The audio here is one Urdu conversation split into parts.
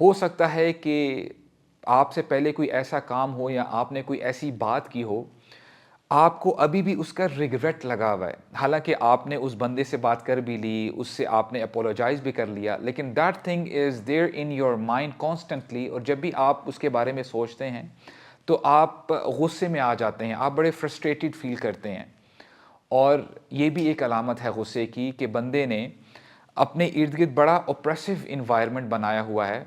ہو سکتا ہے کہ آپ سے پہلے کوئی ایسا کام ہو یا آپ نے کوئی ایسی بات کی ہو، آپ کو ابھی بھی اس کا ریگریٹ لگا ہوا ہے، حالانکہ آپ نے اس بندے سے بات کر بھی لی، اس سے آپ نے اپولوجائز بھی کر لیا، لیکن that thing is there in your mind constantly, اور جب بھی آپ اس کے بارے میں سوچتے ہیں تو آپ غصے میں آ جاتے ہیں، آپ بڑے فرسٹریٹڈ فیل کرتے ہیں۔ اور یہ بھی ایک علامت ہے غصے کی کہ بندے نے اپنے ارد گرد بڑا اوپریسو انوائرمنٹ بنایا ہوا ہے،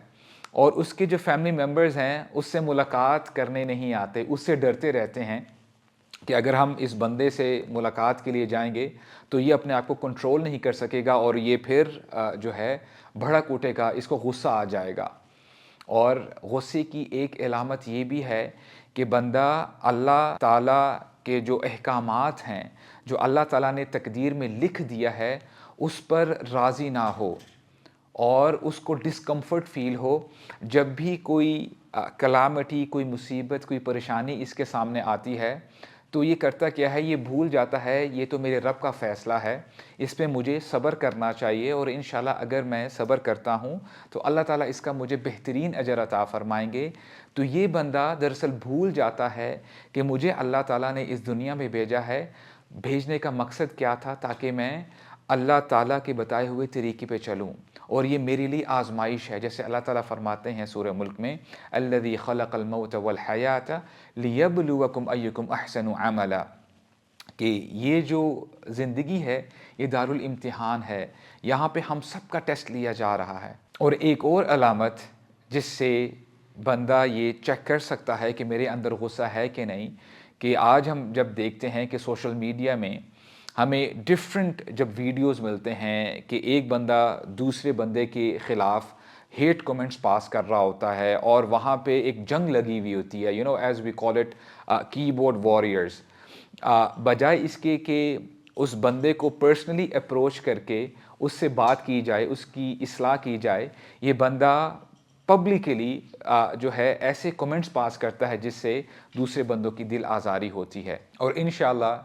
اور اس کے جو فیملی ممبرز ہیں اس سے ملاقات کرنے نہیں آتے، اس سے ڈرتے رہتے ہیں کہ اگر ہم اس بندے سے ملاقات کے لیے جائیں گے تو یہ اپنے آپ کو کنٹرول نہیں کر سکے گا، اور یہ پھر جو ہے بھڑک اٹھے گا، اس کو غصہ آ جائے گا۔ اور غصے کی ایک علامت یہ بھی ہے کہ بندہ اللہ تعالیٰ کے جو احکامات ہیں، جو اللہ تعالیٰ نے تقدیر میں لکھ دیا ہے، اس پر راضی نہ ہو، اور اس کو ڈسکمفرٹ فیل ہو جب بھی کوئی کلامٹی، کوئی مصیبت، کوئی پریشانی اس کے سامنے آتی ہے، تو یہ کرتا کیا ہے، یہ بھول جاتا ہے یہ تو میرے رب کا فیصلہ ہے، اس پہ مجھے صبر کرنا چاہیے، اور انشاءاللہ اگر میں صبر کرتا ہوں تو اللہ تعالیٰ اس کا مجھے بہترین اجر عطا فرمائیں گے۔ تو یہ بندہ دراصل بھول جاتا ہے کہ مجھے اللہ تعالیٰ نے اس دنیا میں بھیجا ہے، بھیجنے کا مقصد کیا تھا، تاکہ میں اللہ تعالیٰ کے بتائے ہوئے طریقے پہ چلوں، اور یہ میرے لیے آزمائش ہے، جیسے اللہ تعالیٰ فرماتے ہیں سورہ ملک میں الذی خلق الموت والحیات لیبلوکم ایکم احسن عملا، کہ یہ جو زندگی ہے یہ دارالامتحان ہے، یہاں پہ ہم سب کا ٹیسٹ لیا جا رہا ہے۔ اور ایک اور علامت جس سے بندہ یہ چیک کر سکتا ہے کہ میرے اندر غصہ ہے کہ نہیں، کہ آج ہم جب دیکھتے ہیں کہ سوشل میڈیا میں ہمیں ڈیفرنٹ جب ویڈیوز ملتے ہیں کہ ایک بندہ دوسرے بندے کے خلاف ہیٹ کومنٹس پاس کر رہا ہوتا ہے، اور وہاں پہ ایک جنگ لگی ہوئی ہوتی ہے، ایز وی کال اٹ کی بورڈ واریئرز، بجائے اس کے کہ اس بندے کو پرسنلی اپروچ کر کے اس سے بات کی جائے، اس کی اصلاح کی جائے، یہ بندہ پبلکلی جو ہے ایسے کومنٹس پاس کرتا ہے جس سے دوسرے بندوں کی دل آزاری ہوتی ہے۔ اور انشاءاللہ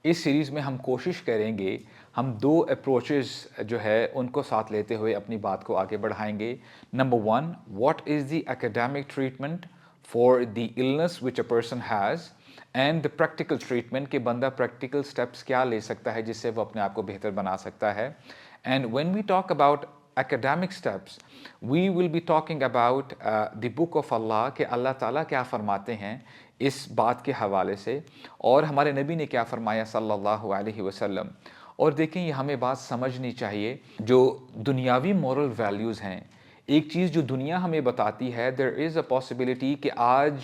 اس سیریز میں ہم کوشش کریں گے، ہم دو اپروچز جو ہے ان کو ساتھ لیتے ہوئے اپنی بات کو آگے بڑھائیں گے۔ Number 1، what is the academic treatment for the illness which a person has، and the practical treatment, کہ بندہ پریکٹیکل اسٹیپس کیا لے سکتا ہے جس سے وہ اپنے آپ کو بہتر بنا سکتا ہے۔ And when we talk about academic steps we will be talking about the book of اللہ، کہ اللہ تعالیٰ کیا فرماتے ہیں اس بات کے حوالے سے، اور ہمارے نبی نے کیا فرمایا صلی اللہ علیہ وسلم۔ اور دیکھیں یہ ہمیں بات سمجھنی چاہیے، جو دنیاوی مورل ویلیوز ہیں، ایک چیز جو دنیا ہمیں بتاتی ہے، there is a possibility کہ آج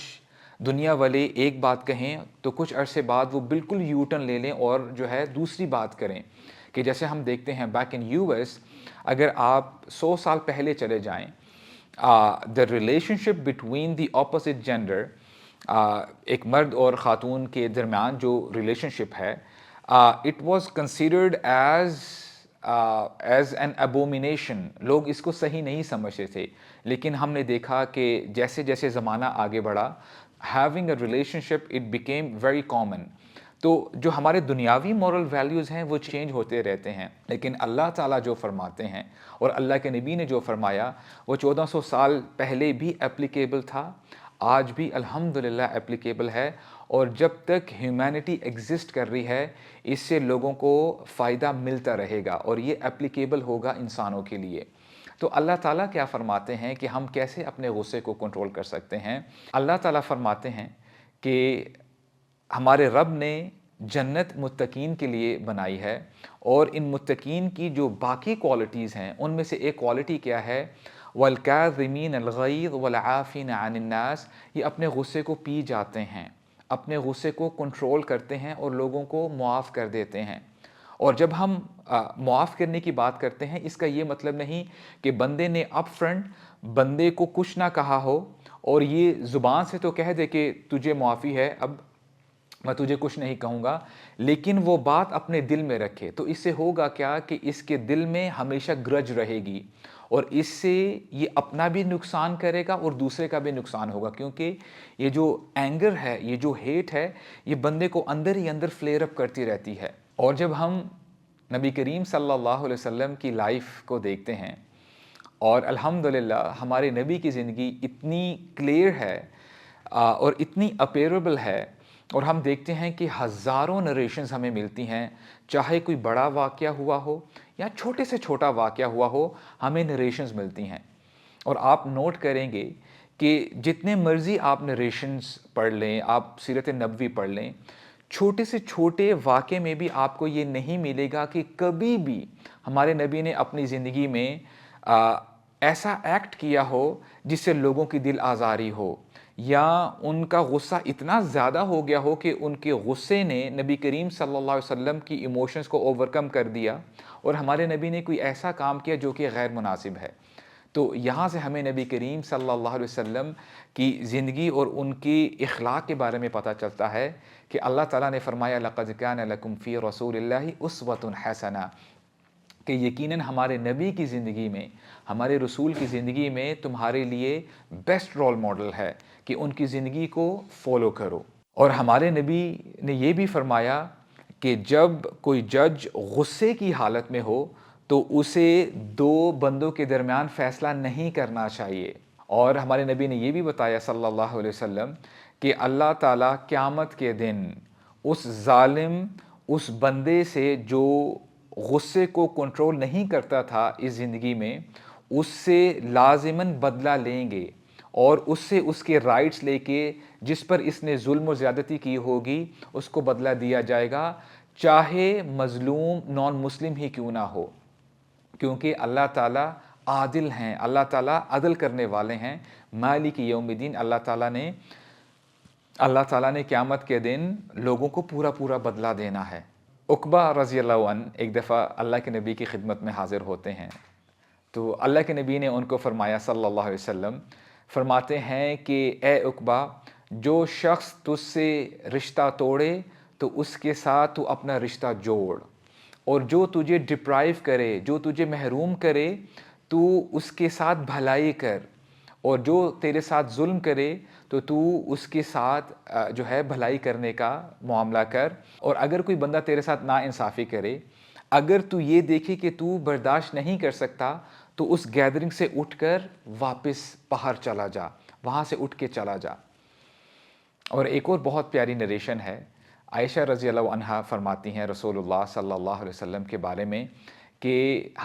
دنیا والے ایک بات کہیں تو کچھ عرصے بعد وہ بالکل یو ٹرن لے لیں اور جو ہے دوسری بات کریں، کہ جیسے ہم دیکھتے ہیں بیک ان یو ایس، اگر آپ 100 سال پہلے چلے جائیں، the relation ship between the opposite gender, ایک مرد اور خاتون کے درمیان جو ریلیشن شپ ہے، it was considered as an abomination, لوگ اس کو صحیح نہیں سمجھتے تھے، لیکن ہم نے دیکھا کہ جیسے جیسے زمانہ آگے بڑھا، having a relationship it became very common۔ تو جو ہمارے دنیاوی مورل ویلیوز ہیں وہ چینج ہوتے رہتے ہیں، لیکن اللہ تعالیٰ جو فرماتے ہیں اور اللہ کے نبی نے جو فرمایا وہ 1400 سال پہلے بھی اپلیکیبل تھا، آج بھی الحمدللہ اپلیکیبل ہے، اور جب تک ہیومینٹی ایگزسٹ کر رہی ہے اس سے لوگوں کو فائدہ ملتا رہے گا، اور یہ اپلیکیبل ہوگا انسانوں کے لیے۔ تو اللہ تعالیٰ کیا فرماتے ہیں کہ ہم کیسے اپنے غصے کو کنٹرول کر سکتے ہیں؟ اللہ تعالیٰ فرماتے ہیں کہ ہمارے رب نے جنت متقین کے لیے بنائی ہے، اور ان متقین کی جو باقی کوالٹیز ہیں ان میں سے ایک کوالٹی کیا ہے، وَالْكَاظِمِينَ الْغَيْظَ وَالْعَافِينَ عَنِ النَّاسِ، یہ اپنے غصے کو پی جاتے ہیں، اپنے غصے کو کنٹرول کرتے ہیں اور لوگوں کو معاف کر دیتے ہیں۔ اور جب ہم معاف کرنے کی بات کرتے ہیں، اس کا یہ مطلب نہیں کہ بندے نے اپ فرنٹ بندے کو کچھ نہ کہا ہو اور یہ زبان سے تو کہہ دے کہ تجھے معافی ہے، اب میں تجھے کچھ نہیں کہوں گا، لیکن وہ بات اپنے دل میں رکھے، تو اس سے ہوگا کیا کہ اس کے دل میں ہمیشہ گرج رہے گی، اور اس سے یہ اپنا بھی نقصان کرے گا اور دوسرے کا بھی نقصان ہوگا، کیونکہ یہ جو اینگر ہے، یہ جو ہیٹ ہے، یہ بندے کو اندر ہی اندر فلیئر اپ کرتی رہتی ہے۔ اور جب ہم نبی کریم صلی اللہ علیہ وسلم کی لائف کو دیکھتے ہیں اور الحمدللہ ہمارے نبی کی زندگی اتنی کلیئر ہے اور اتنی اپیریبل ہے، اور ہم دیکھتے ہیں کہ ہزاروں نریشنز ہمیں ملتی ہیں، چاہے کوئی بڑا واقعہ ہوا ہو یا چھوٹے سے چھوٹا واقعہ ہوا ہو، ہمیں نریشنز ملتی ہیں۔ اور آپ نوٹ کریں گے کہ جتنے مرضی آپ نریشنز پڑھ لیں، آپ سیرت نبوی پڑھ لیں، چھوٹے سے چھوٹے واقعے میں بھی آپ کو یہ نہیں ملے گا کہ کبھی بھی ہمارے نبی نے اپنی زندگی میں ایسا ایکٹ کیا ہو جس سے لوگوں کی دل آزاری ہو، یا ان کا غصہ اتنا زیادہ ہو گیا ہو کہ ان کے غصے نے نبی کریم صلی اللہ علیہ وسلم کی ایموشنز کو اوورکم کر دیا، اور ہمارے نبی نے کوئی ایسا کام کیا جو کہ غیر مناسب ہے۔ تو یہاں سے ہمیں نبی کریم صلی اللہ علیہ وسلم کی زندگی اور ان کی اخلاق کے بارے میں پتہ چلتا ہے کہ اللہ تعالیٰ نے فرمایا لَقَدْ كَانَ لَكُمْ فِي رَسُولِ اللَّهِ أُسْوَةٌ حَسَنَةٌ، کہ یقیناً ہمارے نبی کی زندگی میں، ہمارے رسول کی زندگی میں تمہارے لیے بیسٹ رول ماڈل ہے کہ ان کی زندگی کو فالو کرو۔ اور ہمارے نبی نے یہ بھی فرمایا کہ جب کوئی جج غصے کی حالت میں ہو تو اسے دو بندوں کے درمیان فیصلہ نہیں کرنا چاہیے۔ اور ہمارے نبی نے یہ بھی بتایا صلی اللہ علیہ وسلم کہ اللہ تعالیٰ قیامت کے دن اس ظالم، اس بندے سے جو غصے کو کنٹرول نہیں کرتا تھا اس زندگی میں، اس سے لازماً بدلہ لیں گے، اور اس سے اس کے رائٹس لے کے جس پر اس نے ظلم و زیادتی کی ہوگی اس کو بدلہ دیا جائے گا، چاہے مظلوم نان مسلم ہی کیوں نہ ہو، کیونکہ اللہ تعالیٰ عادل ہیں، اللہ تعالیٰ عدل کرنے والے ہیں۔ مالک یوم الدین، اللہ تعالیٰ نے قیامت کے دن لوگوں کو پورا پورا بدلہ دینا ہے۔ عقبہ رضی اللہ عنہ ایک دفعہ اللہ کے نبی کی خدمت میں حاضر ہوتے ہیں، تو اللہ کے نبی نے ان کو فرمایا صلی اللہ علیہ وسلم، فرماتے ہیں کہ اے عقبہ، جو شخص تجھ سے رشتہ توڑے تو اس کے ساتھ تو اپنا رشتہ جوڑ، اور جو تجھے ڈپرائیو کرے، جو تجھے محروم کرے، تو اس کے ساتھ بھلائی کر، اور جو تیرے ساتھ ظلم کرے تو اس کے ساتھ جو ہے بھلائی کرنے کا معاملہ کر۔ اور اگر کوئی بندہ تیرے ساتھ ناانصافی کرے، اگر تو یہ دیکھے کہ تو برداشت نہیں کر سکتا، تو اس گیدرنگ سے اٹھ کر واپس باہر چلا جا، وہاں سے اٹھ کے چلا جا۔ اور ایک اور بہت پیاری نریشن ہے، عائشہ رضی اللہ عنہا فرماتی ہیں رسول اللہ صلی اللہ علیہ وسلم کے بارے میں کہ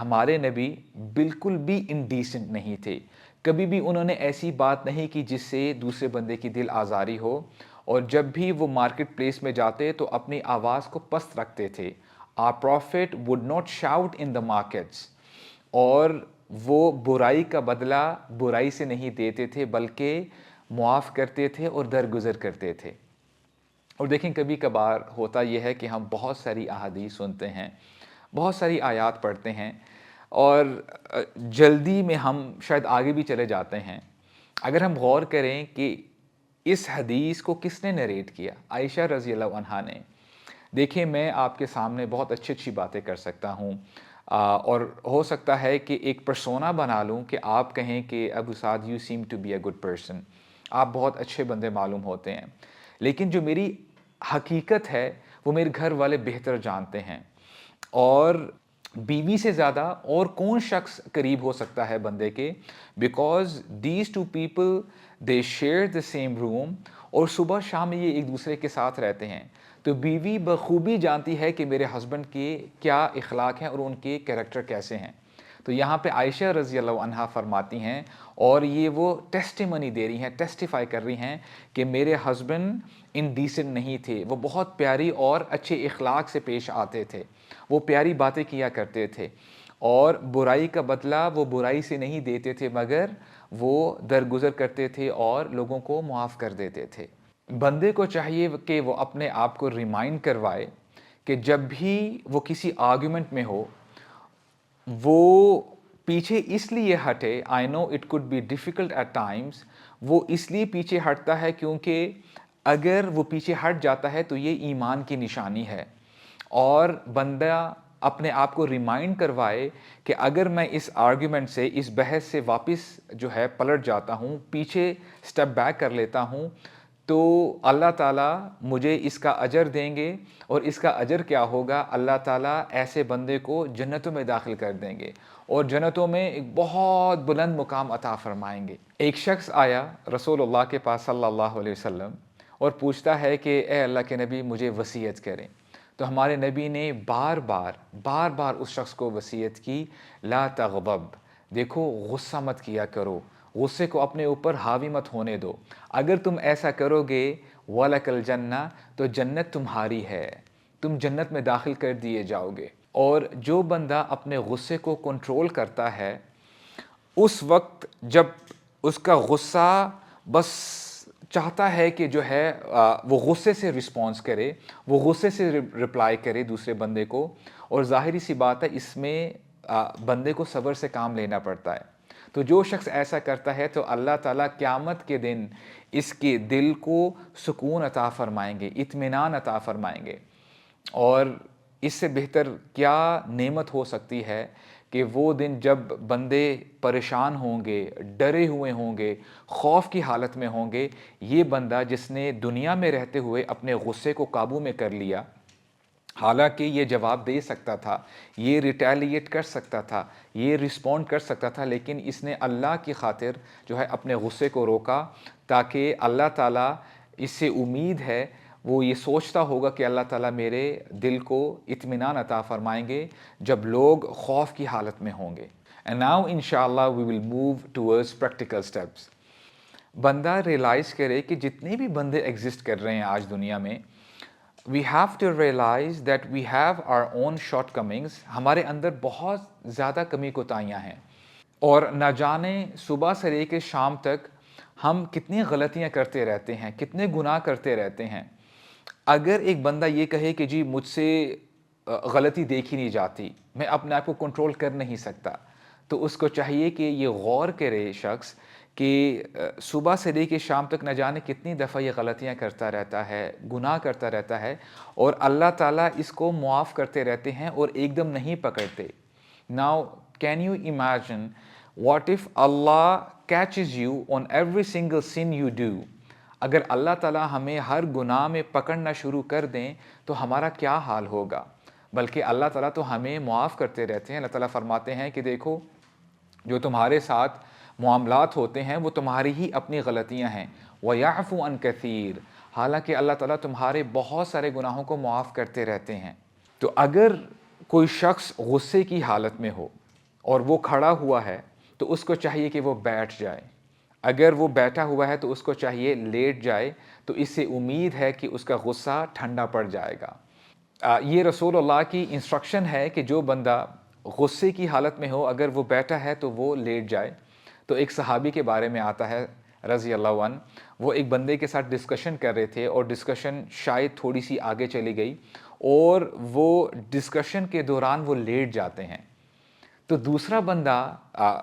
ہمارے نبی بالکل بھی انڈیسنٹ نہیں تھے، کبھی بھی انہوں نے ایسی بات نہیں کی جس سے دوسرے بندے کی دل آزاری ہو، اور جب بھی وہ مارکیٹ پلیس میں جاتے تو اپنی آواز کو پست رکھتے تھے۔ Our prophet would not shout in the markets، اور وہ برائی کا بدلہ برائی سے نہیں دیتے تھے بلکہ معاف کرتے تھے اور درگزر کرتے تھے۔ اور دیکھیں کبھی کبھار ہوتا یہ ہے کہ ہم بہت ساری احادیث سنتے ہیں، بہت ساری آیات پڑھتے ہیں، اور جلدی میں ہم شاید آگے بھی چلے جاتے ہیں۔ اگر ہم غور کریں کہ اس حدیث کو کس نے نریٹ کیا، عائشہ رضی اللہ عنہا نے۔ دیکھیں میں آپ کے سامنے بہت اچھی اچھی باتیں کر سکتا ہوں، اور ہو سکتا ہے کہ ایک پرسونا بنا لوں کہ آپ کہیں کہ Abu Saad you seem to be a good person, آپ بہت اچھے بندے معلوم ہوتے ہیں، لیکن جو میری حقیقت ہے وہ میرے گھر والے بہتر جانتے ہیں۔ اور بیوی سے زیادہ اور کون شخص قریب ہو سکتا ہے بندے کے، because these two people they share the same room, اور صبح شام یہ ایک دوسرے کے ساتھ رہتے ہیں، تو بیوی بخوبی جانتی ہے کہ میرے ہسبینڈ کے کیا اخلاق ہیں اور ان کے کیریکٹر کیسے ہیں۔ تو یہاں پہ عائشہ رضی اللہ عنہا فرماتی ہیں، اور یہ وہ ٹیسٹیمنی دے رہی ہیں، ٹیسٹیفائی کر رہی ہیں کہ میرے ہسبینڈ انڈیسنٹ نہیں تھے، وہ بہت پیاری اور اچھے اخلاق سے پیش آتے تھے، وہ پیاری باتیں کیا کرتے تھے، اور برائی کا بدلہ وہ برائی سے نہیں دیتے تھے مگر وہ درگزر کرتے تھے اور لوگوں کو معاف کر دیتے تھے۔ بندے کو چاہیے کہ وہ اپنے آپ کو ریمائنڈ کروائے کہ جب بھی وہ کسی آرگیومنٹ میں ہو، وہ پیچھے اس لیے ہٹے، I know it could be difficult at times, وہ اس لیے پیچھے ہٹتا ہے کیونکہ اگر وہ پیچھے ہٹ جاتا ہے تو یہ ایمان کی نشانی ہے، اور بندہ اپنے آپ کو ریمائنڈ کروائے کہ اگر میں اس آرگیومنٹ سے، اس بحث سے واپس جو ہے پلٹ جاتا ہوں، پیچھے سٹیپ بیک کر لیتا ہوں، تو اللہ تعالیٰ مجھے اس کا اجر دیں گے، اور اس کا اجر کیا ہوگا؟ اللہ تعالیٰ ایسے بندے کو جنتوں میں داخل کر دیں گے اور جنتوں میں ایک بہت بلند مقام عطا فرمائیں گے۔ ایک شخص آیا رسول اللہ کے پاس صلی اللہ علیہ وسلم اور پوچھتا ہے کہ اے اللہ کے نبی مجھے وصیت کریں۔ تو ہمارے نبی نے بار بار اس شخص کو وصیت کی، لا تغضب، دیکھو غصہ مت کیا کرو، غصے کو اپنے اوپر حاوی مت ہونے دو، اگر تم ایسا کرو گے وَلَكَ الْجَنَّةُ تو جنت تمہاری ہے، تم جنت میں داخل کر دیے جاؤ گے۔ اور جو بندہ اپنے غصے کو کنٹرول کرتا ہے، اس وقت جب اس کا غصہ بس چاہتا ہے کہ جو ہے وہ غصے سے رسپانس کرے، وہ غصے سے رپلائی کرے دوسرے بندے کو، اور ظاہری سی بات ہے اس میں بندے کو صبر سے کام لینا پڑتا ہے۔ تو جو شخص ایسا کرتا ہے تو اللہ تعالیٰ قیامت کے دن اس کے دل کو سکون عطا فرمائیں گے، اطمینان عطا فرمائیں گے۔ اور اس سے بہتر کیا نعمت ہو سکتی ہے کہ وہ دن جب بندے پریشان ہوں گے، ڈرے ہوئے ہوں گے، خوف کی حالت میں ہوں گے، یہ بندہ جس نے دنیا میں رہتے ہوئے اپنے غصے کو قابو میں کر لیا، حالانکہ یہ جواب دے سکتا تھا، یہ ریٹیلیٹ کر سکتا تھا، یہ رسپونڈ کر سکتا تھا، لیکن اس نے اللہ کی خاطر جو ہے اپنے غصے کو روکا، تاکہ اللہ تعالیٰ، اس سے امید ہے وہ یہ سوچتا ہوگا کہ اللہ تعالیٰ میرے دل کو اطمینان عطا فرمائیں گے جب لوگ خوف کی حالت میں ہوں گے۔ And now inshallah we will move towards practical steps۔ بندہ ریلائز کرے کہ جتنے بھی بندے ایگزسٹ کر رہے ہیں آج دنیا میں، we have to realize that we have our own shortcomings، ہمارے اندر بہت زیادہ کمی کوتاہیاں ہیں، اور نہ جانے صبح سے لے کے شام تک ہم کتنی غلطیاں کرتے رہتے ہیں، کتنے گناہ کرتے رہتے ہیں۔ اگر ایک بندہ یہ کہے کہ جی مجھ سے غلطی دیکھی نہیں جاتی، میں اپنے آپ کو کنٹرول کر نہیں سکتا، تو اس کو چاہیے کہ یہ غور کرے شخص کہ صبح سے لے کے شام تک نہ جانے کتنی دفعہ یہ غلطیاں کرتا رہتا ہے، گناہ کرتا رہتا ہے، اور اللہ تعالیٰ اس کو معاف کرتے رہتے ہیں اور ایک دم نہیں پکڑتے۔ Now can you imagine what if Allah catches you on every single sin you do؟ اگر اللہ تعالیٰ ہمیں ہر گناہ میں پکڑنا شروع کر دیں تو ہمارا کیا حال ہوگا؟ بلکہ اللہ تعالیٰ تو ہمیں معاف کرتے رہتے ہیں۔ اللہ تعالیٰ فرماتے ہیں کہ دیکھو جو تمہارے ساتھ معاملات ہوتے ہیں وہ تمہاری ہی اپنی غلطیاں ہیں، وَيَعْفُ عَنْ كَثِيرٍ، حالانکہ اللہ تعالیٰ تمہارے بہت سارے گناہوں کو معاف کرتے رہتے ہیں۔ تو اگر کوئی شخص غصے کی حالت میں ہو اور وہ کھڑا ہوا ہے تو اس کو چاہیے کہ وہ بیٹھ جائے، اگر وہ بیٹھا ہوا ہے تو اس کو چاہیے لیٹ جائے، تو اس سے امید ہے کہ اس کا غصہ ٹھنڈا پڑ جائے گا۔ یہ رسول اللہ کی انسٹرکشن ہے کہ جو بندہ غصے کی حالت میں ہو اگر وہ بیٹھا ہے تو وہ لیٹ جائے۔ تو ایک صحابی کے بارے میں آتا ہے رضی اللہ عنہ، وہ ایک بندے کے ساتھ ڈسکشن کر رہے تھے اور ڈسکشن شاید تھوڑی سی آگے چلی گئی اور وہ ڈسکشن کے دوران وہ لیٹ جاتے ہیں۔ تو دوسرا بندہ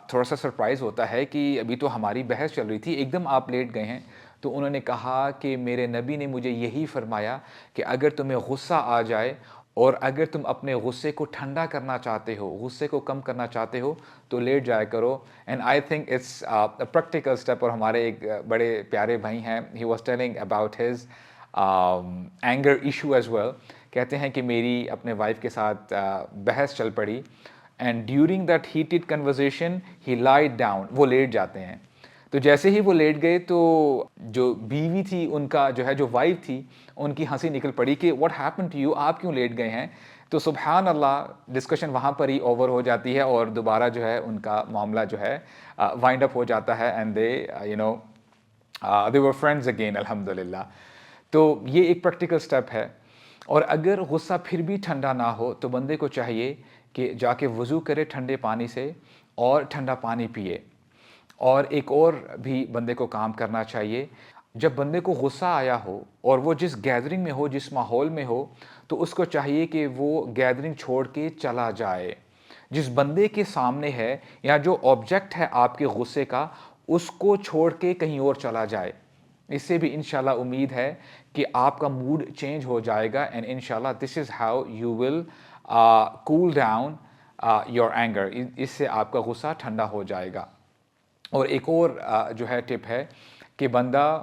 تھوڑا سا سرپرائز ہوتا ہے کہ ابھی تو ہماری بحث چل رہی تھی، ایک دم آپ لیٹ گئے ہیں۔ تو انہوں نے کہا کہ میرے نبی نے مجھے یہی فرمایا کہ اگر تمہیں غصہ آ جائے اور اگر تم اپنے غصے کو ٹھنڈا کرنا چاہتے ہو، غصے کو کم کرنا چاہتے ہو تو لیٹ جایا کرو۔ And I think it's a practical step. اور ہمارے ایک بڑے پیارے بھائی ہیں، he was telling about his anger issue as well, کہتے ہیں کہ میری اپنے وائف کے ساتھ بحث چل پڑی، and during that heated conversation he laid down, وہ لیٹ جاتے ہیں۔ تو جیسے ہی وہ لیٹ گئے تو جو بیوی تھی ان کا جو ہے، جو وائف تھی، ان کی ہنسی نکل پڑی کہ واٹ ہیپن ٹو یو، آپ کیوں لیٹ گئے ہیں؟ تو سبحان اللہ، ڈسکشن وہاں پر ہی اوور ہو جاتی ہے اور دوبارہ جو ہے ان کا معاملہ جو ہے وائنڈ اپ ہو جاتا ہے، and they were friends again الحمدللہ۔ تو یہ ایک پریکٹیکل سٹیپ ہے۔ اور اگر غصہ پھر بھی ٹھنڈا نہ ہو تو بندے کو چاہیے کہ جا کے وضو کرے ٹھنڈے پانی سے اور ٹھنڈا پانی پیے۔ اور ایک اور بھی بندے کو کام کرنا چاہیے، جب بندے کو غصہ آیا ہو اور وہ جس گیدرنگ میں ہو، جس ماحول میں ہو، تو اس کو چاہیے کہ وہ گیدرنگ چھوڑ کے چلا جائے۔ جس بندے کے سامنے ہے یا جو آبجیکٹ ہے آپ کے غصے کا، اس کو چھوڑ کے کہیں اور چلا جائے۔ اس سے بھی انشاءاللہ امید ہے کہ آپ کا موڈ چینج ہو جائے گا، اینڈ انشاءاللہ this is how you will cool down your anger, اس سے آپ کا غصہ ٹھنڈا ہو جائے گا۔ اور ایک اور جو ہے ٹپ ہے کہ بندہ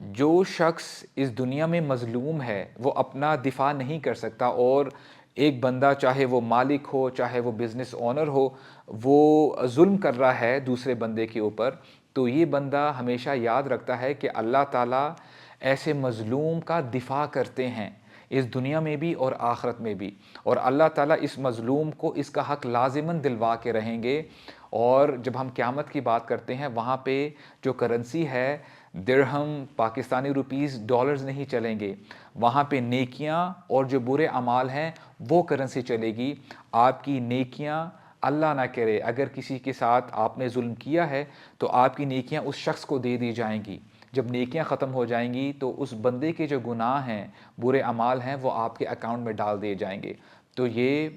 جو شخص اس دنیا میں مظلوم ہے وہ اپنا دفاع نہیں کر سکتا، اور ایک بندہ چاہے وہ مالک ہو چاہے وہ بزنس اونر ہو، وہ ظلم کر رہا ہے دوسرے بندے کے اوپر، تو یہ بندہ ہمیشہ یاد رکھتا ہے کہ اللہ تعالیٰ ایسے مظلوم کا دفاع کرتے ہیں اس دنیا میں بھی اور آخرت میں بھی، اور اللہ تعالیٰ اس مظلوم کو اس کا حق لازماً دلوا کے رہیں گے۔ اور جب ہم قیامت کی بات کرتے ہیں وہاں پہ جو کرنسی ہے درہم، پاکستانی روپیز، ڈالرز نہیں چلیں گے، وہاں پہ نیکیاں اور جو برے اعمال ہیں وہ کرنسی چلے گی۔ آپ کی نیکیاں، اللہ نہ کرے اگر کسی کے ساتھ آپ نے ظلم کیا ہے تو آپ کی نیکیاں اس شخص کو دے دی جائیں گی، جب نیکیاں ختم ہو جائیں گی تو اس بندے کے جو گناہ ہیں، برے اعمال ہیں، وہ آپ کے اکاؤنٹ میں ڈال دیے جائیں گے، تو یہ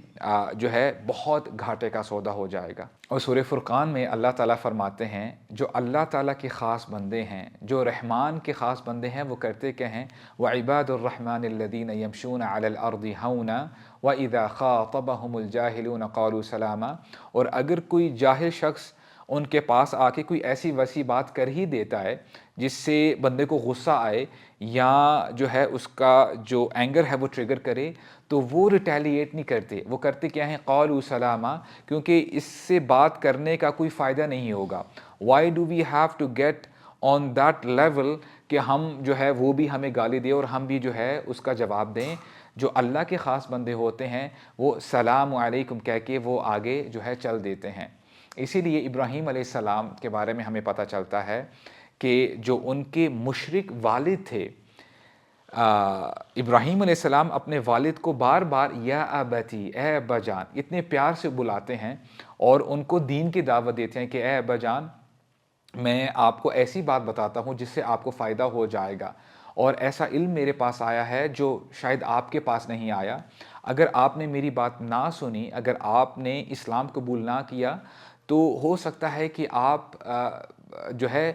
جو ہے بہت گھاٹے کا سودا ہو جائے گا۔ اور سورہ فرقان میں اللہ تعالیٰ فرماتے ہیں جو اللہ تعالیٰ کے خاص بندے ہیں، جو رحمان کے خاص بندے ہیں، وہ کرتے کیا ہیں؟ وَعِبَادُ الرَّحْمَنِ الَّذِينَ يَمْشُونَ عَلَى الْأَرْضِ هَوْنًا وَإِذَا خَاطَبَهُمُ الْجَاهِلُونَ قَالُوا سَلَامًا۔ اور اگر کوئی جاہل شخص ان کے پاس آ کے کوئی ایسی ویسی بات کر ہی دیتا ہے جس سے بندے کو غصہ آئے یا جو ہے اس کا جو اینگر ہے وہ ٹریگر کرے، تو وہ ریٹیلیٹ نہیں کرتے، وہ کرتے کیا ہیں؟ قالوا سلاما، کیونکہ اس سے بات کرنے کا کوئی فائدہ نہیں ہوگا۔ Why do we have to get on that level کہ ہم جو ہے وہ بھی ہمیں گالی دے اور ہم بھی جو ہے اس کا جواب دیں؟ جو اللہ کے خاص بندے ہوتے ہیں وہ سلام علیکم کہہ کے وہ آگے جو ہے چل دیتے ہیں۔ اسی لیے ابراہیم علیہ السلام کے بارے میں ہمیں پتہ چلتا ہے کہ جو ان کے مشرک والد تھے، ابراہیم علیہ السلام اپنے والد کو بار بار یا ابتی، اے ابا جان، اتنے پیار سے بلاتے ہیں اور ان کو دین کی دعوت دیتے ہیں کہ اے ابا جان، میں آپ کو ایسی بات بتاتا ہوں جس سے آپ کو فائدہ ہو جائے گا، اور ایسا علم میرے پاس آیا ہے جو شاید آپ کے پاس نہیں آیا۔ اگر آپ نے میری بات نہ سنی، اگر آپ نے اسلام قبول نہ کیا، تو ہو سکتا ہے کہ آپ جو ہے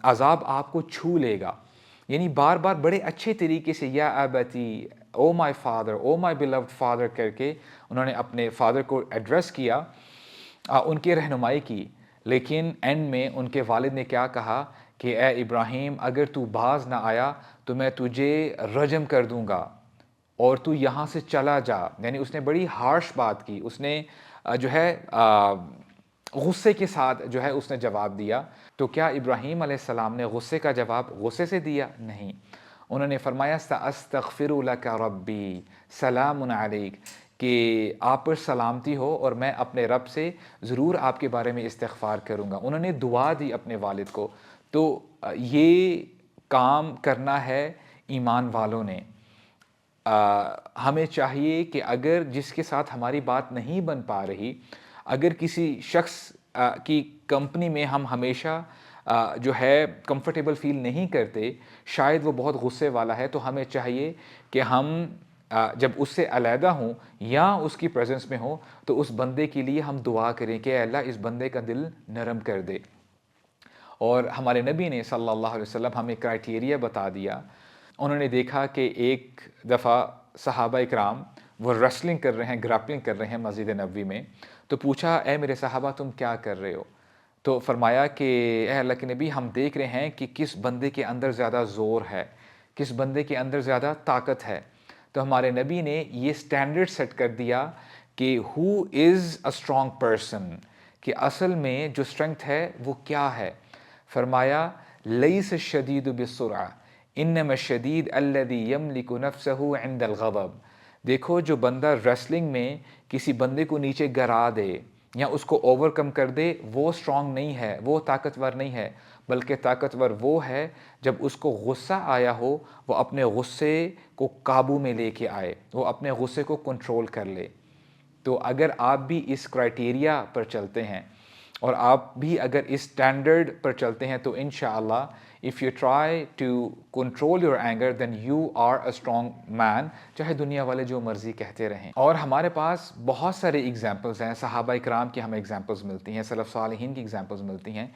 عذاب آپ کو چھو لے گا۔ یعنی بار بار بڑے اچھے طریقے سے یا ابتی، او my father, O my بیلوڈ father کر کے انہوں نے اپنے فادر کو ایڈریس کیا، ان کی رہنمائی کی، لیکن اینڈ میں ان کے والد نے کیا کہا کہ اے ابراہیم، اگر تو باز نہ آیا تو میں تجھے رجم کر دوں گا اور تو یہاں سے چلا جا۔ یعنی اس نے بڑی ہارش بات کی، اس نے جو ہے غصے کے ساتھ جو ہے اس نے جواب دیا۔ تو کیا ابراہیم علیہ السلام نے غصے کا جواب غصے سے دیا؟ نہیں، انہوں نے فرمایا سأستغفر لک ربی سلام علیک، کہ آپ پر سلامتی ہو اور میں اپنے رب سے ضرور آپ کے بارے میں استغفار کروں گا۔ انہوں نے دعا دی اپنے والد کو۔ تو یہ کام کرنا ہے ایمان والوں نے۔ ہمیں چاہیے کہ اگر جس کے ساتھ ہماری بات نہیں بن پا رہی، اگر کسی شخص کی کمپنی میں ہم ہمیشہ جو ہے کمفرٹیبل فیل نہیں کرتے، شاید وہ بہت غصے والا ہے، تو ہمیں چاہیے کہ ہم جب اس سے علیحدہ ہوں یا اس کی پریزنس میں ہوں تو اس بندے کے لیے ہم دعا کریں کہ اے اللہ اس بندے کا دل نرم کر دے۔ اور ہمارے نبی نے صلی اللہ علیہ وسلم ہمیں کرائٹیریا بتا دیا۔ انہوں نے دیکھا کہ ایک دفعہ صحابہ اکرام وہ ریسلنگ کر رہے ہیں، گراپلنگ کر رہے ہیں مسجد نبوی میں، تو پوچھا اے میرے صحابہ تم کیا کر رہے ہو؟ تو فرمایا کہ اے اللہ کے نبی، ہم دیکھ رہے ہیں کہ کس بندے کے اندر زیادہ زور ہے، کس بندے کے اندر زیادہ طاقت ہے۔ تو ہمارے نبی نے یہ سٹینڈرڈ سیٹ کر دیا کہ ہو از اے اسٹرانگ پرسن، کہ اصل میں جو اسٹرنگتھ ہے وہ کیا ہے۔ فرمایا لیس الشدید بالسرعہ انما الشدید الذی یملک نفسہ عند الغضب۔ دیکھو جو بندہ ریسلنگ میں کسی بندے کو نیچے گرا دے یا اس کو اوور کم کر دے، وہ اسٹرانگ نہیں ہے، وہ طاقتور نہیں ہے، بلکہ طاقتور وہ ہے جب اس کو غصہ آیا ہو، وہ اپنے غصے کو قابو میں لے کے آئے، وہ اپنے غصے کو کنٹرول کر لے۔ تو اگر آپ بھی اس کرائٹیریا پر چلتے ہیں اور آپ بھی اگر اس سٹینڈرڈ پر چلتے ہیں تو انشاءاللہ if you try to control your anger then you are a strong man، چاہے دنیا والے جو مرضی کہتے رہیں۔ اور ہمارے پاس بہت سارے اگزامپلز ہیں، صحابہ اکرام کی ہمیں اگزامپلز ملتی ہیں، سلف صالحین کی اگزامپلز ملتی ہیں۔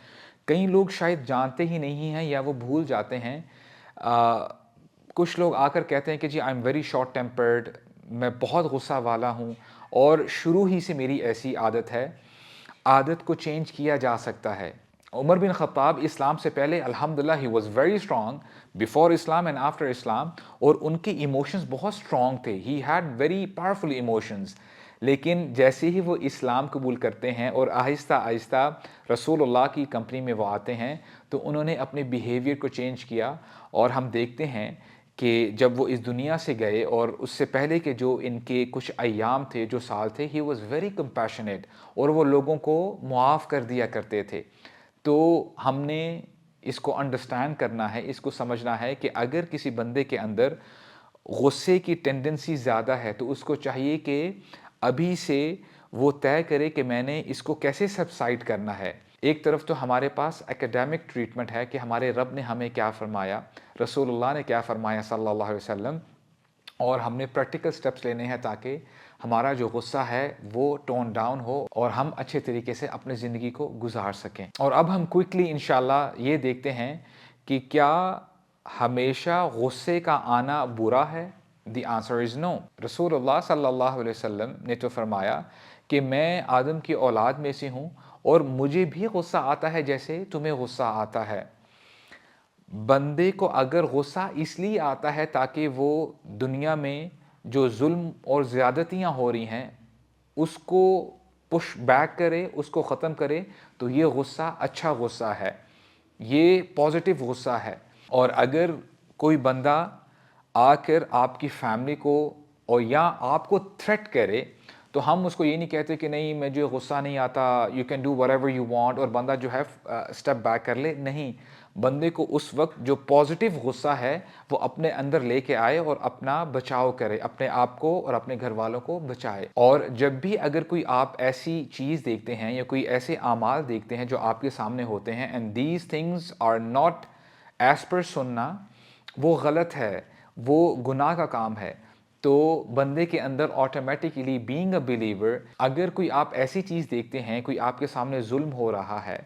کئی لوگ شاید جانتے ہی نہیں ہیں یا وہ بھول جاتے ہیں۔ کچھ لوگ آ کر کہتے ہیں کہ جی I'm very short tempered, میں بہت غصہ والا ہوں اور شروع ہی سے میری ایسی عادت ہے۔ عادت کو چینج کیا جا سکتا ہے عمر بن خطاب اسلام سے پہلے الحمدللہ he was very strong before Islam and after Islam, اور ان کے ایموشنز بہت اسٹرانگ تھے، he had very powerful emotions. لیکن جیسے ہی وہ اسلام قبول کرتے ہیں اور آہستہ آہستہ رسول اللہ کی کمپنی میں وہ آتے ہیں، تو انہوں نے اپنے بیہیویئر کو چینج کیا. اور ہم دیکھتے ہیں کہ جب وہ اس دنیا سے گئے اور اس سے پہلے کے جو ان کے کچھ ایام تھے، جو سال تھے، ہی واز ویری کمپیشنیٹ، اور وہ لوگوں کو معاف کر دیا کرتے تھے. تو ہم نے اس کو انڈرسٹینڈ کرنا ہے، اس کو سمجھنا ہے کہ اگر کسی بندے کے اندر غصے کی ٹینڈنسی زیادہ ہے تو اس کو چاہیے کہ ابھی سے وہ طے کرے کہ میں نے اس کو کیسے سبسائڈ کرنا ہے. ایک طرف تو ہمارے پاس اکیڈیمک ٹریٹمنٹ ہے کہ ہمارے رب نے ہمیں کیا فرمایا، رسول اللہ نے کیا فرمایا صلی اللہ علیہ وسلم، اور ہم نے پریکٹیکل سٹیپس لینے ہیں تاکہ ہمارا جو غصہ ہے وہ ٹون ڈاؤن ہو اور ہم اچھے طریقے سے اپنی زندگی کو گزار سکیں. اور اب ہم کوئکلی انشاءاللہ یہ دیکھتے ہیں کہ کیا ہمیشہ غصے کا آنا برا ہے؟ دی آنسر از نو. رسول اللہ صلی اللہ علیہ وسلم نے تو فرمایا کہ میں آدم کی اولاد میں سے ہوں اور مجھے بھی غصہ آتا ہے جیسے تمہیں غصہ آتا ہے. بندے کو اگر غصہ اس لیے آتا ہے تاکہ وہ دنیا میں جو ظلم اور زیادتیاں ہو رہی ہیں اس کو پش بیک کرے، اس کو ختم کرے، تو یہ غصہ اچھا غصہ ہے، یہ پازیٹیو غصہ ہے. اور اگر کوئی بندہ آ کر آپ کی فیملی کو اور یا آپ کو تھریٹ کرے تو ہم اس کو یہ نہیں کہتے کہ نہیں مجھے غصہ نہیں آتا، you can do what ever you want, اور بندہ جو ہے اسٹیپ بیک کر لے. نہیں، بندے کو اس وقت جو پازیٹیو غصہ ہے وہ اپنے اندر لے کے آئے اور اپنا بچاؤ کرے، اپنے آپ کو اور اپنے گھر والوں کو بچائے. اور جب بھی اگر کوئی آپ ایسی چیز دیکھتے ہیں یا کوئی ایسے اعمال دیکھتے ہیں جو آپ کے سامنے ہوتے ہیں and these things are not as per سننا، وہ غلط ہے، وہ گناہ کا کام ہے، تو بندے کے اندر آٹومیٹکلی بینگ اے بلیور، اگر کوئی آپ ایسی چیز دیکھتے ہیں، کوئی آپ کے سامنے ظلم ہو رہا ہے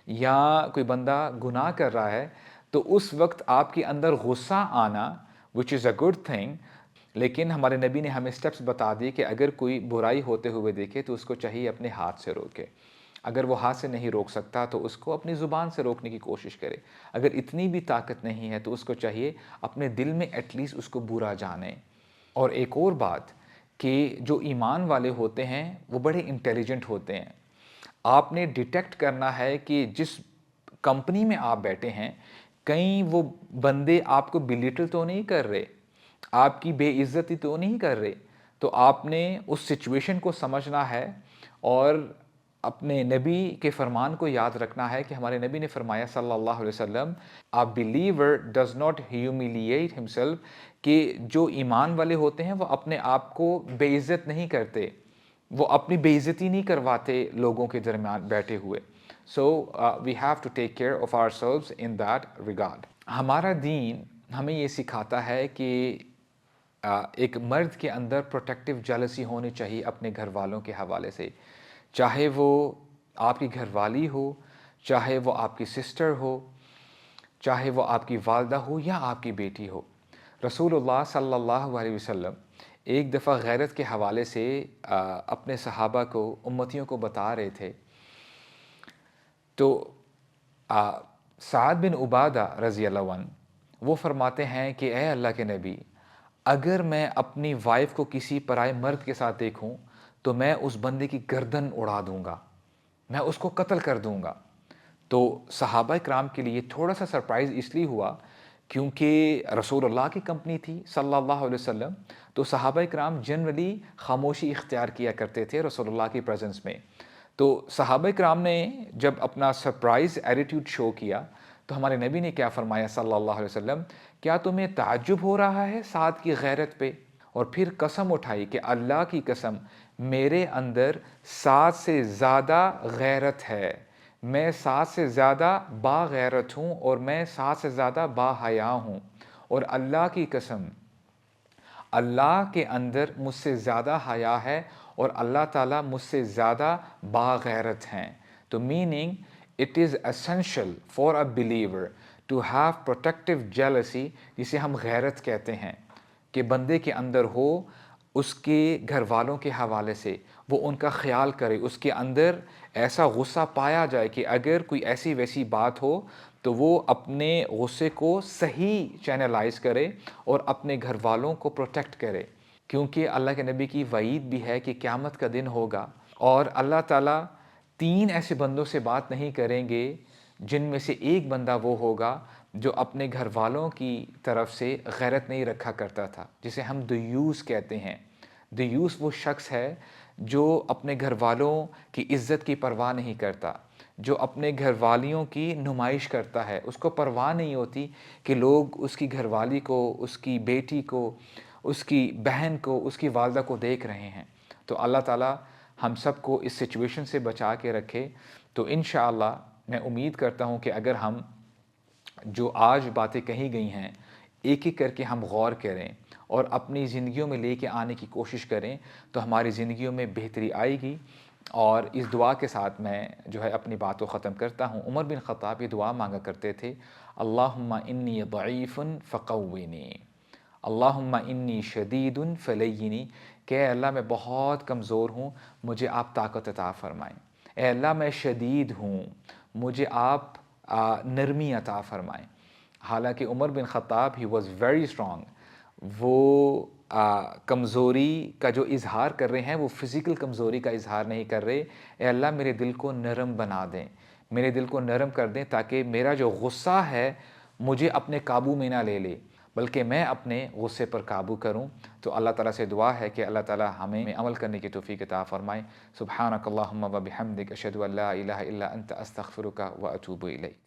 یا کوئی بندہ گناہ کر رہا ہے، تو اس وقت آپ کے اندر غصہ آنا وچ از اے گڈ تھنگ. لیکن ہمارے نبی نے ہمیں سٹیپس بتا دی کہ اگر کوئی برائی ہوتے ہوئے دیکھے تو اس کو چاہیے اپنے ہاتھ سے روکے. اگر وہ ہاتھ سے نہیں روک سکتا تو اس کو اپنی زبان سے روکنے کی کوشش کرے. اگر اتنی بھی طاقت نہیں ہے تو اس کو چاہیے اپنے دل میں ایٹ لیسٹ اس کو برا جانے. اور ایک اور بات کہ جو ایمان والے ہوتے ہیں وہ بڑے انٹیلیجنٹ ہوتے ہیں. آپ نے ڈیٹیکٹ کرنا ہے کہ جس کمپنی میں آپ بیٹھے ہیں کہیں وہ بندے آپ کو بلیٹل تو نہیں کر رہے، آپ کی بے عزتی تو نہیں کر رہے. تو آپ نے اس سچویشن کو سمجھنا ہے اور اپنے نبی کے فرمان کو یاد رکھنا ہے کہ ہمارے نبی نے فرمایا صلی اللہ علیہ وسلم، a believer does not humiliate himself، کہ جو ایمان والے ہوتے ہیں وہ اپنے آپ کو بے عزت نہیں کرتے، وہ اپنی بے عزتی نہیں کرواتے لوگوں کے درمیان بیٹھے ہوئے. So we have to take care of ourselves in that regard. ہمارا دین ہمیں یہ سکھاتا ہے کہ ایک مرد کے اندر پروٹیکٹیو جیلسی ہونی چاہیے اپنے گھر والوں کے حوالے سے، چاہے وہ آپ کی گھر والی ہو، چاہے وہ آپ کی سسٹر ہو، چاہے وہ آپ کی والدہ ہو یا آپ کی بیٹی ہو. رسول اللہ صلی اللہ علیہ وسلم ایک دفعہ غیرت کے حوالے سے اپنے صحابہ کو، امتیوں کو بتا رہے تھے. تو سعد بن عبادہ رضی اللہ عنہ وہ فرماتے ہیں کہ اے اللہ کے نبی، اگر میں اپنی وائف کو کسی پرائے مرد کے ساتھ دیکھوں تو میں اس بندے کی گردن اڑا دوں گا، میں اس کو قتل کر دوں گا. تو صحابہ کرام کے لیے تھوڑا سا سرپرائز اس لیے ہوا کیونکہ رسول اللہ کی کمپنی تھی صلی اللہ علیہ وسلم، تو صحابہ کرام جنرلی خاموشی اختیار کیا کرتے تھے رسول اللہ کی پریزنس میں. تو صحابہ کرام نے جب اپنا سرپرائز ایٹیٹیوڈ شو کیا تو ہمارے نبی نے کیا فرمایا صلی اللہ علیہ وسلم، کیا تمہیں تعجب ہو رہا ہے سعد کی غیرت پہ؟ اور پھر قسم اٹھائی کہ اللہ کی قسم میرے اندر سعد سے زیادہ غیرت ہے، میں سعد سے زیادہ با غیرت ہوں اور میں سعد سے زیادہ با حیا ہوں، اور اللہ کی قسم اللہ کے اندر مجھ سے زیادہ حیا ہے اور اللہ تعالیٰ مجھ سے زیادہ با غیرت ہیں. تو meaning it is essential for a believer to have protective jealousy, جسے ہم غیرت کہتے ہیں، کہ بندے کے اندر ہو اس کے گھر والوں کے حوالے سے وہ ان کا خیال کرے، اس کے اندر ایسا غصہ پایا جائے کہ اگر کوئی ایسی ویسی بات ہو تو وہ اپنے غصے کو صحیح چینلائز کرے اور اپنے گھر والوں کو پروٹیکٹ کرے، کیونکہ اللہ کے نبی کی وعید بھی ہے کہ قیامت کا دن ہوگا اور اللہ تعالیٰ 3 ایسے بندوں سے بات نہیں کریں گے جن میں سے ایک بندہ وہ ہوگا جو اپنے گھر والوں کی طرف سے غیرت نہیں رکھا کرتا تھا، جسے ہم دیوس کہتے ہیں۔ دیوس وہ شخص ہے جو اپنے گھر والوں کی عزت کی پرواہ نہیں کرتا، جو اپنے گھر والیوں کی نمائش کرتا ہے، اس کو پرواہ نہیں ہوتی کہ لوگ اس کی گھر والی کو، اس کی بیٹی کو، اس کی بہن کو، اس کی والدہ کو دیکھ رہے ہیں۔ تو اللہ تعالیٰ ہم سب کو اس سچویشن سے بچا کے رکھے۔ تو انشاءاللہ میں امید کرتا ہوں کہ اگر ہم جو آج باتیں کہی گئی ہیں ایک ایک کر کے ہم غور کریں اور اپنی زندگیوں میں لے کے آنے کی کوشش کریں تو ہماری زندگیوں میں بہتری آئے گی۔ اور اس دعا کے ساتھ میں جو ہے اپنی بات کو ختم کرتا ہوں۔ عمر بن خطاب یہ دعا مانگا کرتے تھے، اللہم انی ضعیف فقوینی، اللہم انی شدید فلینی، کہ اے اللہ میں بہت کمزور ہوں، مجھے آپ طاقت عطا فرمائیں۔ اے اللہ میں شدید ہوں، مجھے آپ نرمی عطا فرمائیں۔ حالانکہ عمر بن خطاب ہی واز ویری اسٹرانگ، وہ کمزوری کا جو اظہار کر رہے ہیں وہ فزیکل کمزوری کا اظہار نہیں کر رہے۔ اے اللہ میرے دل کو نرم بنا دیں، میرے دل کو نرم کر دیں تاکہ میرا جو غصہ ہے مجھے اپنے قابو میں نہ لے لے، بلکہ میں اپنے غصے پر قابو کروں۔ تو اللہ تعالیٰ سے دعا ہے کہ اللہ تعالیٰ ہمیں عمل کرنے کی توفیق عطا فرمائے۔ سبحانک اللہم و بحمدک، اشہد ان لا الہ الا انت، استغفرک و اتوب الیک۔